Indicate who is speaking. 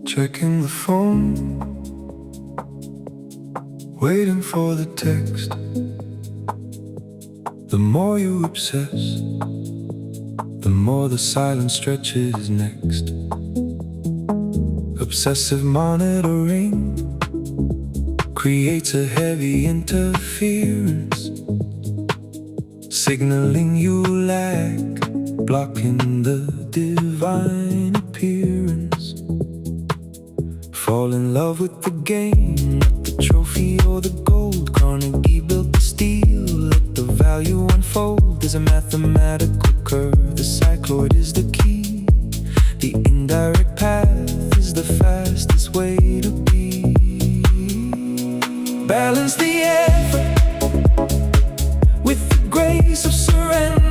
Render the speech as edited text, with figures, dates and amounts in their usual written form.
Speaker 1: Checking the phone, waiting for the text. The more you obsess, the more the silence stretches next. Obsessive monitoring creates a heavy interference, signaling you lack, blocking the divine appearance. Fall in love with the game, not the trophy or the gold. Carnegie built the steel, let the value unfold. There's a mathematical curve, the cycloid is the key. The indirect path is the fastest way to be. Balance the effort with the grace of surrender.